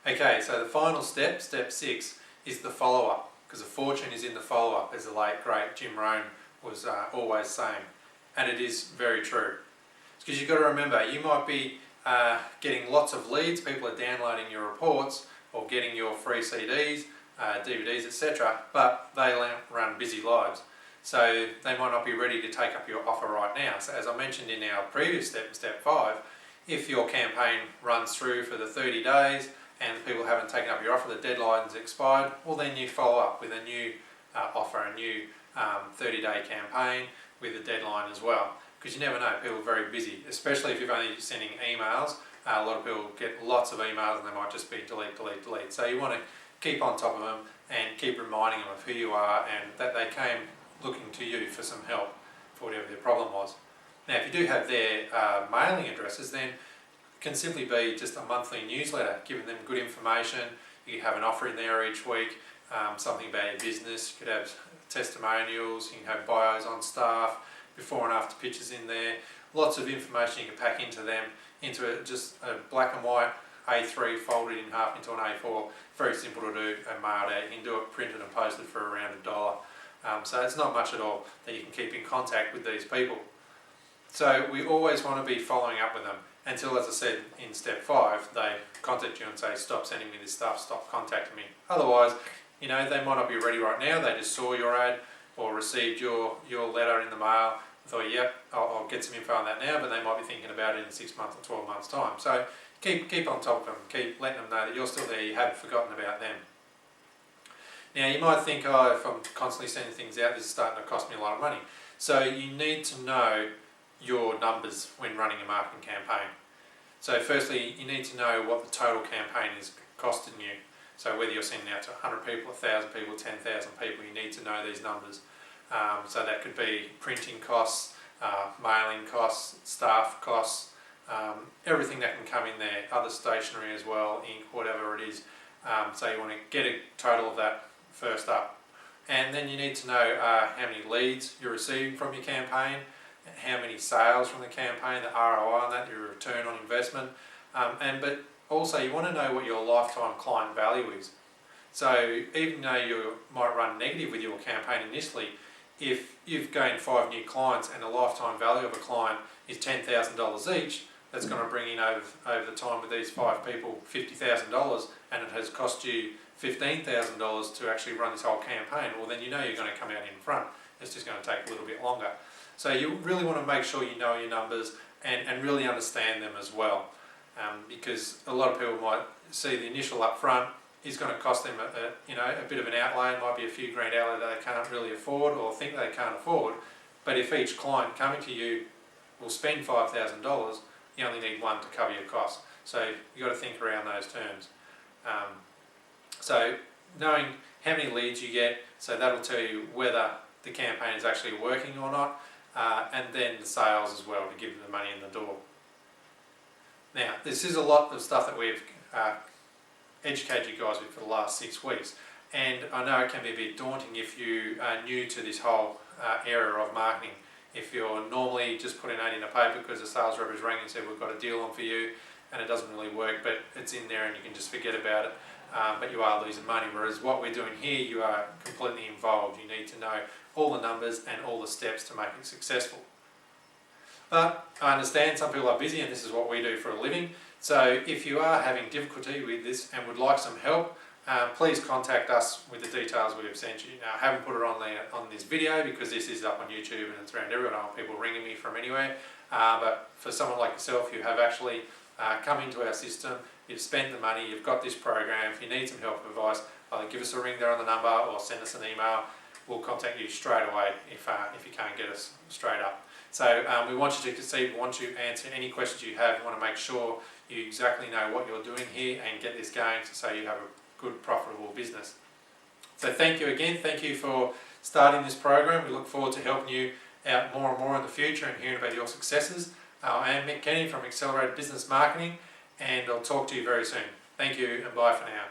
Okay, so the final step, step 6, is the follow-up, because a fortune is in the follow-up, as the late great Jim Rohn was always saying, and it is very true. Because you've got to remember, you might be getting lots of leads, people are downloading your reports or getting your free CDs, DVDs, etc., but they run busy lives. So they might not be ready to take up your offer right now. So as I mentioned in our previous step, step 5, if your campaign runs through for the 30 days and the people haven't taken up your offer, the deadline's expired, well then you follow up with a new offer, a new 30-day campaign with a deadline as well. Because you never know, people are very busy, especially if you're only sending emails. A lot of people get lots of emails and they might just be delete, delete, delete. So you want to keep on top of them and keep reminding them of who you are and that they came looking to you for some help for whatever their problem was. Now if you do have their mailing addresses, then it can simply be just a monthly newsletter giving them good information. You have an offer in there each week, something about your business. You could have testimonials, you can have bios on staff, before and after pictures in there, lots of information you can pack into them, into just a black and white A3 folded in half into an A4. Very simple to do and mailed out. You can do it printed and posted for around $1. So it's not much at all that you can keep in contact with these people. So we always want to be following up with them until, as I said in step 5, they contact you and say, stop sending me this stuff, stop contacting me. Otherwise, you know, they might not be ready right now, they just saw your ad or received your letter in the mail, thought, yep, I'll get some info on that now, but they might be thinking about it in 6 months or 12 months time. So keep on top of them, keep letting them know that you're still there, you haven't forgotten about them. Now you might think, oh, if I'm constantly sending things out, this is starting to cost me a lot of money. So you need to know your numbers when running a marketing campaign. So firstly, you need to know what the total campaign is costing you. So whether you're sending out to 100 people, 1,000 people, 10,000 people, you need to know these numbers. So that could be printing costs, mailing costs, staff costs, everything that can come in there, other stationery as well, ink, whatever it is. So you want to get a total of that first up. And then you need to know how many leads you're receiving from your campaign, how many sales from the campaign, the ROI on that, your return on investment. But also you want to know what your lifetime client value is. So even though you might run negative with your campaign initially, if you've gained 5 new clients and the lifetime value of a client is $10,000 each, that's going to bring in over the time with these 5 people $50,000, and it has cost you $15,000 to actually run this whole campaign, well then you know you're going to come out in front. It's just going to take a little bit longer. So you really want to make sure you know your numbers and really understand them as well. Because a lot of people might see the initial upfront is going to cost them a bit of an outlay. It might be a few grand outlay that they can't really afford or think they can't afford. But if each client coming to you will spend $5,000, you only need 1 to cover your costs. So you've got to think around those terms. So knowing how many leads you get, so that'll tell you whether the campaign is actually working or not, and then the sales as well to give them the money in the door. Now, this is a lot of stuff that we've educated you guys with for the last 6 weeks, and I know it can be a bit daunting if you are new to this whole area of marketing. If you're normally just putting an ad in a paper because the sales rep has rang and said we've got a deal on for you, and it doesn't really work, but it's in there and you can just forget about it, but you are losing money. Whereas what we're doing here, you are completely involved. You need to know all the numbers and all the steps to make it successful. But I understand some people are busy and this is what we do for a living. So if you are having difficulty with this and would like some help, please contact us with the details we have sent you. Now I haven't put it on this video because this is up on YouTube and it's around everyone. I don't want people ringing me from anywhere. But for someone like yourself who have actually come into our system, you've spent the money, you've got this program, if you need some help or advice, either give us a ring there on the number or send us an email. We'll contact you straight away if you can't get us straight up. So we want you to succeed, we want you to answer any questions you have. We want to make sure you exactly know what you're doing here and get this going so you have a good, profitable business. So thank you again. Thank you for starting this program. We look forward to helping you out more and more in the future and hearing about your successes. I am Mick Kenny from Accelerated Business Marketing, and I'll talk to you very soon. Thank you and bye for now.